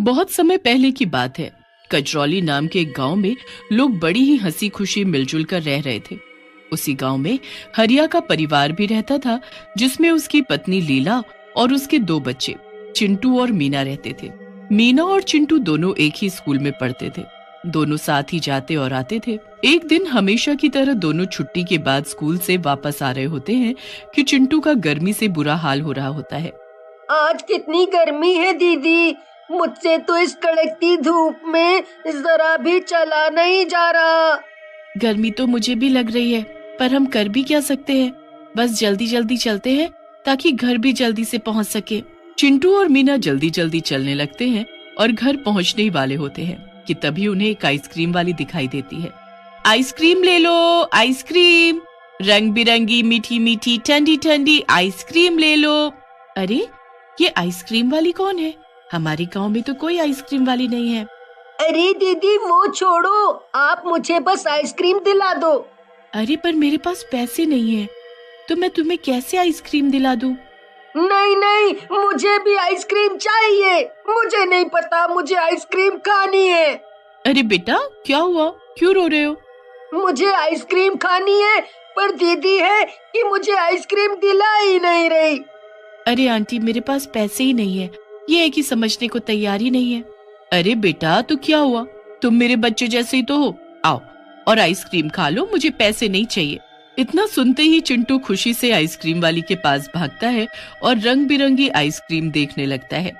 बहुत समय पहले की बात है। कजरौली नाम के एक गांव में लोग बड़ी ही हंसी खुशी मिलजुल कर रह रहे थे। उसी गांव में हरिया का परिवार भी रहता था, जिसमें उसकी पत्नी लीला और उसके 2 बच्चे चिंटू और मीना रहते थे। मीना और चिंटू दोनों एक ही स्कूल में पढ़ते थे। दोनों साथ ही जाते और आते थे। एक दिन हमेशा की तरह दोनों छुट्टी के बाद स्कूल से वापस आ रहे होते हैं कि चिंटू का गर्मी से बुरा हाल हो रहा होता है। आज कितनी गर्मी है दीदी, मुझसे तो इस कड़कती धूप में जरा भी चला नहीं जा रहा। गर्मी तो मुझे भी लग रही है, पर हम कर भी क्या सकते हैं। बस जल्दी जल्दी चलते हैं ताकि घर भी जल्दी से पहुंच सके। चिंटू और मीना जल्दी जल्दी चलने लगते हैं और घर पहुंचने ही वाले होते हैं कि तभी उन्हें एक आइसक्रीम वाली दिखाई देती है। आइसक्रीम ले लो, आइसक्रीम, रंग बिरंगी मीठी मीठी ठंडी ठंडी आइसक्रीम ले लो। अरे, ये आइसक्रीम वाली कौन है? हमारे गांव में तो कोई आइसक्रीम वाली नहीं है। अरे दीदी वो छोड़ो, आप मुझे बस आइसक्रीम दिला दो। अरे पर मेरे पास पैसे नहीं है, तो मैं तुम्हें कैसे आइसक्रीम दिला दूं? नहीं नहीं, मुझे भी आइसक्रीम चाहिए। मुझे नहीं पता, मुझे आइसक्रीम खानी है। अरे बेटा, क्या हुआ? क्यों रो रहे हो? मुझे आइसक्रीम खानी है, पर दीदी है कि मुझे आइसक्रीम दिला ही नहीं रही। अरे आंटी, मेरे पास पैसे ही नहीं है। ये है कि समझने को तैयार ही नहीं है। अरे बेटा, तो क्या हुआ? तुम मेरे बच्चे जैसे ही तो हो। आओ और आइसक्रीम खा लो, मुझे पैसे नहीं चाहिए। इतना सुनते ही चिंटू खुशी से आइसक्रीम वाली के पास भागता है और रंग बिरंगी आइसक्रीम देखने लगता है।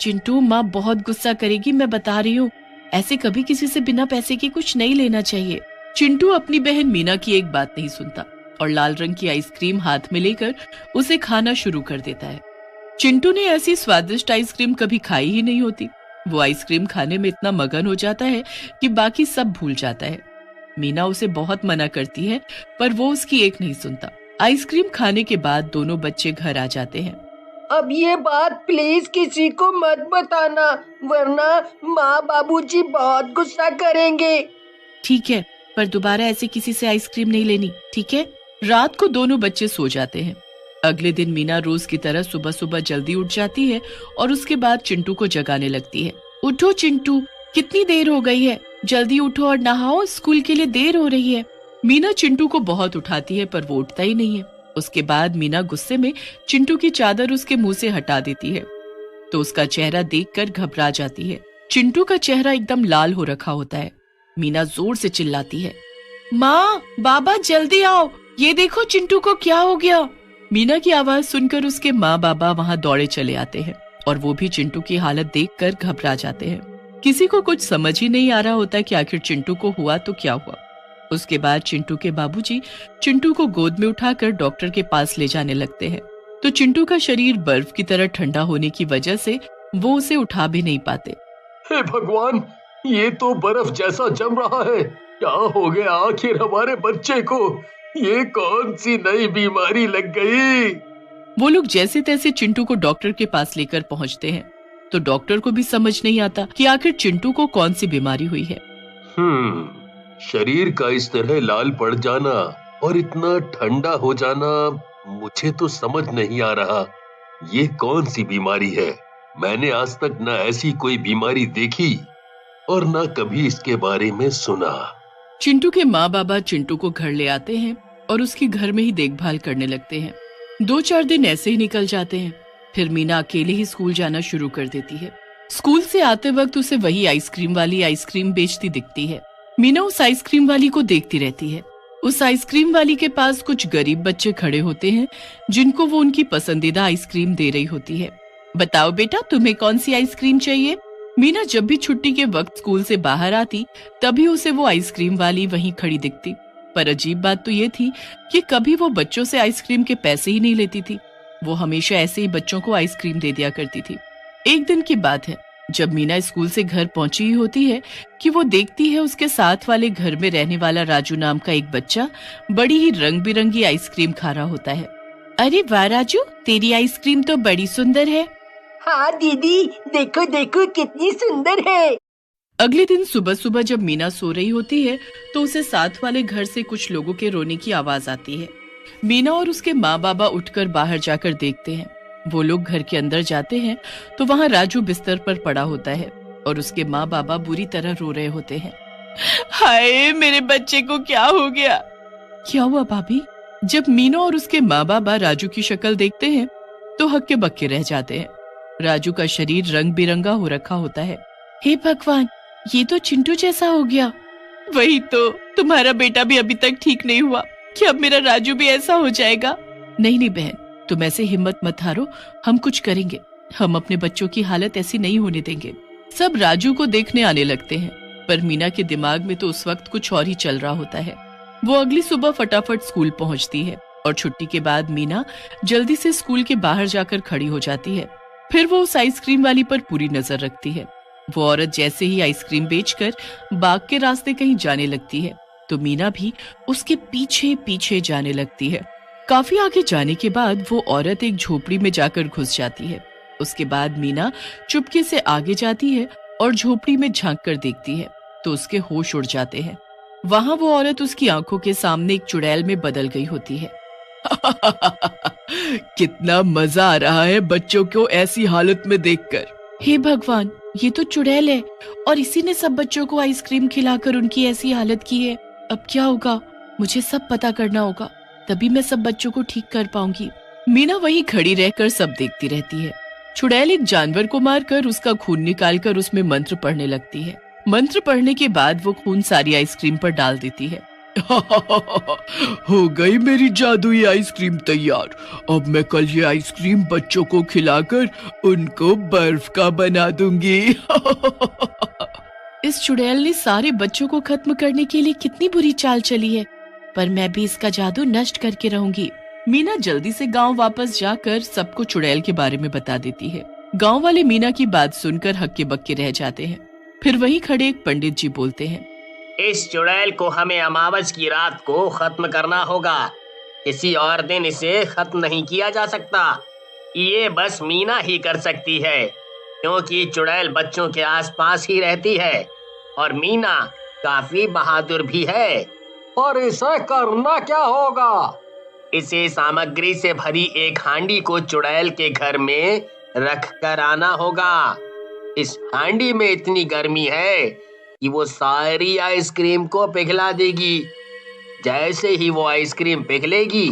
चिंटू, माँ बहुत गुस्सा करेगी, मैं बता रही हूँ। ऐसे कभी किसी से बिना पैसे के कुछ नहीं लेना चाहिए। चिंटू अपनी बहन मीना की एक बात नहीं सुनता और लाल रंग की आइसक्रीम हाथ में लेकर उसे खाना शुरू कर देता है। चिंटू ने ऐसी स्वादिष्ट आइसक्रीम कभी खाई ही नहीं होती। वो आइसक्रीम खाने में इतना मगन हो जाता है कि बाकी सब भूल जाता है। मीना उसे बहुत मना करती है, पर वो उसकी एक नहीं सुनता। आइसक्रीम खाने के बाद दोनों बच्चे घर आ जाते हैं। अब ये बात प्लीज किसी को मत बताना, वरना माँ बाबूजी बहुत गुस्सा करेंगे। ठीक है, पर दोबारा ऐसे किसी से आइसक्रीम नहीं लेनी, ठीक है? रात को दोनों बच्चे सो जाते हैं। अगले दिन मीना रोज की तरह सुबह सुबह जल्दी उठ जाती है और उसके बाद चिंटू को जगाने लगती है। उठो चिंटू, कितनी देर हो गई है, जल्दी उठो और नहाओ, स्कूल के लिए देर हो रही है। मीना चिंटू को बहुत उठाती है, पर वो उठता ही नहीं है। उसके बाद मीना गुस्से में चिंटू की चादर उसके मुंह से हटा देती है, तो उसका चेहरा देखकर घबरा जाती है। चिंटू का चेहरा एकदम लाल हो रखा होता है। मीना जोर से चिल्लाती है, माँ, बाबा जल्दी आओ, ये देखो चिंटू को क्या हो गया। मीना की आवाज सुनकर उसके माँ बाबा वहाँ दौड़े चले आते हैं और वो भी चिंटू की हालत देखकर घबरा जाते हैं। किसी को कुछ समझ ही नहीं आ रहा होता कि आखिर चिंटू को हुआ तो क्या हुआ। उसके बाद चिंटू के बाबूजी चिंटू को गोद में उठाकर डॉक्टर के पास ले जाने लगते हैं, तो चिंटू का शरीर बर्फ की तरह ठंडा होने की वजह से वो उसे उठा भी नहीं पाते। हे भगवान, ये तो बर्फ जैसा जम रहा है। क्या हो गया आखिर हमारे बच्चे को? ये कौन सी नई बीमारी लग गई? वो लोग जैसे तैसे चिंटू को डॉक्टर के पास लेकर पहुंचते हैं, तो डॉक्टर को भी समझ नहीं आता कि आखिर चिंटू को कौन सी बीमारी हुई है। शरीर का इस तरह लाल पड़ जाना और इतना ठंडा हो जाना मुझे तो समझ नहीं आ रहा। ये कौन सी बीमारी है? मैंने आज तक न ऐसी कोई बीमारी देखी और न कभी इसके बारे में सुना। चिंटू के माँ बाबा चिंटू को घर ले आते हैं और उसकी घर में ही देखभाल करने लगते हैं। 2-4 दिन ऐसे ही निकल जाते हैं। फिर मीना अकेले ही स्कूल जाना शुरू कर देती है। स्कूल से आते वक्त उसे वही आइसक्रीम वाली आइसक्रीम बेचती दिखती है। मीना उस आइसक्रीम वाली को देखती रहती है। उस आइसक्रीम वाली के पास कुछ गरीब बच्चे खड़े होते हैं, जिनको वो उनकी पसंदीदा आइसक्रीम दे रही होती है। बताओ बेटा, तुम्हें कौन सी आइसक्रीम चाहिए? मीना जब भी छुट्टी के वक्त स्कूल से बाहर आती, तभी उसे वो आइसक्रीम वाली वहीं खड़ी दिखती। पर अजीब बात तो ये थी कि कभी वो बच्चों से आइसक्रीम के पैसे ही नहीं लेती थी। वो हमेशा ऐसे ही बच्चों को आइसक्रीम दे दिया करती थी। एक दिन की बात है, जब मीना स्कूल से घर पहुंची ही होती है कि वो देखती है उसके साथ वाले घर में रहने वाला राजू नाम का एक बच्चा बड़ी ही रंग बिरंगी आइसक्रीम खा रहा होता है। अरे वाह राजू, तेरी आइसक्रीम तो बड़ी सुंदर है। हाँ दीदी, देखो देखो कितनी सुंदर है। अगले दिन सुबह सुबह जब मीना सो रही होती है, तो उसे साथ वाले घर से कुछ लोगों के रोने की आवाज आती है। मीना और उसके माँ बाबा उठकर बाहर जाकर देखते हैं। वो लोग घर के अंदर जाते हैं तो वहाँ राजू बिस्तर पर पड़ा होता है। और उसके माँ बाबा बुरी तरह रो रहे होते हैं। हाय, मेरे बच्चे को क्या हो गया? क्या हुआ भाभी? जब मीना और उसके माँ बाबा राजू की शक्ल देखते हैं तो हक्के बक्के रह जाते हैं। राजू का शरीर रंग बिरंगा हो रखा होता है। हे भगवान, ये तो चिंटू जैसा हो गया। वही तो, तुम्हारा बेटा भी अभी तक ठीक नहीं हुआ, कि अब मेरा राजू भी ऐसा हो जाएगा? नहीं नहीं बहन, तुम ऐसे हिम्मत मत हारो, हम कुछ करेंगे। हम अपने बच्चों की हालत ऐसी नहीं होने देंगे। सब राजू को देखने आने लगते हैं, पर मीना के दिमाग में तो उस वक्त कुछ और ही चल रहा होता है। वो अगली सुबह फटाफट स्कूल पहुंचती है और छुट्टी के बाद मीना जल्दी से स्कूल के बाहर जाकर खड़ी हो जाती है। फिर वो उस आइसक्रीम वाली पर पूरी नजर रखती है। वो औरत जैसे ही आइसक्रीम बेचकर बाग के रास्ते कहीं जाने लगती है तो मीना भी उसके पीछे पीछे जाने लगती है। काफी आगे जाने के बाद वो औरत एक झोपड़ी में जाकर घुस जाती है। उसके बाद मीना चुपके से आगे जाती है और झोपड़ी में झांक कर देखती है तो उसके होश उड़ जाते हैं। वहां वो औरत उसकी आंखों के सामने एक चुड़ैल में बदल गई होती है। कितना मजा आ रहा है बच्चों को ऐसी हालत में देखकर। हे भगवान, ये तो चुड़ैल है और इसी ने सब बच्चों को आइसक्रीम खिलाकर उनकी ऐसी हालत की है। अब क्या होगा? मुझे सब पता करना होगा, तभी मैं सब बच्चों को ठीक कर पाऊंगी। मीना वहीं खड़ी रहकर सब देखती रहती है। चुड़ैल एक जानवर को मारकर उसका खून निकालकर उसमें मंत्र पढ़ने लगती है। मंत्र पढ़ने के बाद वो खून सारी आइसक्रीम पर डाल देती है। हो गई मेरी जादुई आइसक्रीम तैयार। अब मैं कल ये आइसक्रीम बच्चों को खिलाकर उनको बर्फ का बना दूंगी। इस चुड़ैल ने सारे बच्चों को खत्म करने के लिए कितनी बुरी चाल चली है, पर मैं भी इसका जादू नष्ट करके रहूंगी। मीना जल्दी से गांव वापस जाकर सबको चुड़ैल के बारे में बता देती है। गांव वाले मीना की बात सुनकर हक्के बक्के रह जाते हैं। फिर वहीं खड़े एक पंडित जी बोलते हैं, इस चुड़ैल को हमें अमावस की रात को खत्म करना होगा। किसी और दिन इसे खत्म नहीं किया जा सकता। ये बस मीना ही कर सकती है, क्योंकि चुड़ैल बच्चों के आसपास ही रहती है और मीना काफी बहादुर भी है। और इसे करना क्या होगा? इसे सामग्री से भरी एक हांडी को चुड़ैल के घर में रख कर आना होगा। इस हांडी में इतनी गर्मी है कि वो सारी आइसक्रीम को पिघला देगी। जैसे ही वो आइसक्रीम पिघलेगी,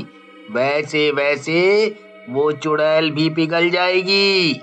वैसे वैसे वो चुड़ैल भी पिघल जाएगी।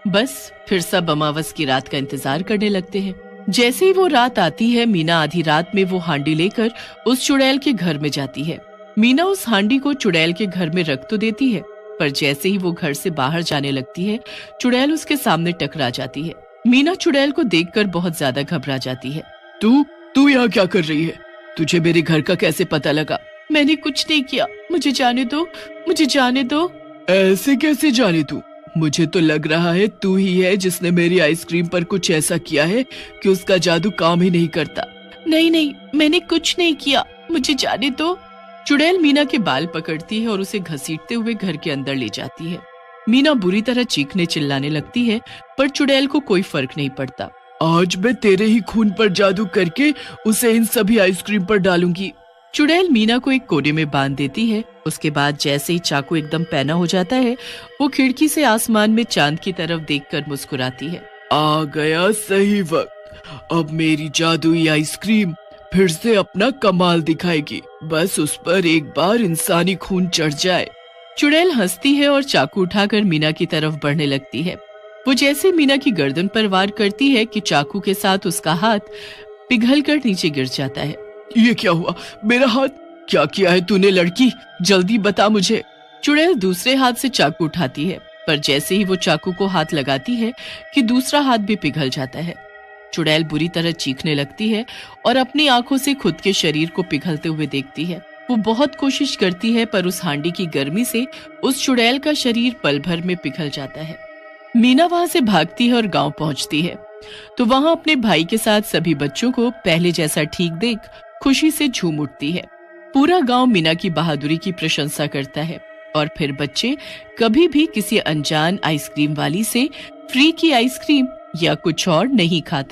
बस फिर सब अमावस की रात का इंतजार करने लगते हैं। जैसे ही वो रात आती है, मीना आधी रात में वो हांडी लेकर उस चुड़ैल के घर में जाती है। मीना उस हांडी को चुड़ैल के घर में रख तो देती है, पर जैसे ही वो घर से बाहर जाने लगती है, चुड़ैल उसके सामने टकरा जाती है। मीना चुड़ैल को देखकर बहुत ज्यादा घबरा जाती है। तू यहाँ क्या कर रही है? तुझे मेरे घर का कैसे पता लगा? मैंने कुछ नहीं किया, मुझे जाने दो, मुझे जाने दो। ऐसे कैसे जाने दो? मुझे तो लग रहा है तू ही है जिसने मेरी आइसक्रीम पर कुछ ऐसा किया है कि उसका जादू काम ही नहीं करता। नहीं नहीं, मैंने कुछ नहीं किया, मुझे जाने दो। चुड़ैल मीना के बाल पकड़ती है और उसे घसीटते हुए घर के अंदर ले जाती है। मीना बुरी तरह चीखने चिल्लाने लगती है, पर चुड़ैल को कोई फर्क नहीं पड़ता। आज मैं तेरे ही खून पर जादू करके उसे इन सभी आइसक्रीम पर डालूंगी। चुड़ैल मीना को एक कोने में बांध देती है। उसके बाद जैसे ही चाकू एकदम पैना हो जाता है, वो खिड़की से आसमान में चांद की तरफ देखकर मुस्कुराती है। आ गया सही वक्त। अब मेरी जादुई आइसक्रीम फिर से अपना कमाल दिखाएगी। बस उस पर एक बार इंसानी खून चढ़ जाए। चुड़ैल हंसती है और चाकू उठाकर मीना की तरफ बढ़ने लगती है। वो जैसे मीना की गर्दन पर वार करती है कि चाकू के साथ उसका हाथ पिघलकर नीचे गिर जाता है। ये क्या हुआ? मेरा हाथ क्या किया है तूने लड़की? जल्दी बता मुझे। चुड़ैल दूसरे हाथ से चाकू उठाती है, पर जैसे ही वो चाकू को हाथ लगाती है कि दूसरा हाथ भी पिघल जाता है। चुड़ैल बुरी तरह चीखने लगती है और अपनी आंखों से खुद के शरीर को पिघलते हुए देखती है। वो बहुत कोशिश करती है, पर उस हांडी की गर्मी से उस चुड़ैल का शरीर पल भर में पिघल जाता है। मीना वहां से भागती है और गांव पहुंचती है, तो वहां अपने भाई के साथ सभी बच्चों को पहले जैसा ठीक देख खुशी से झूम उठती है। पूरा गांव मीना की बहादुरी की प्रशंसा करता है और फिर बच्चे कभी भी किसी अनजान आइसक्रीम वाली से फ्री की आइसक्रीम या कुछ और नहीं खाते।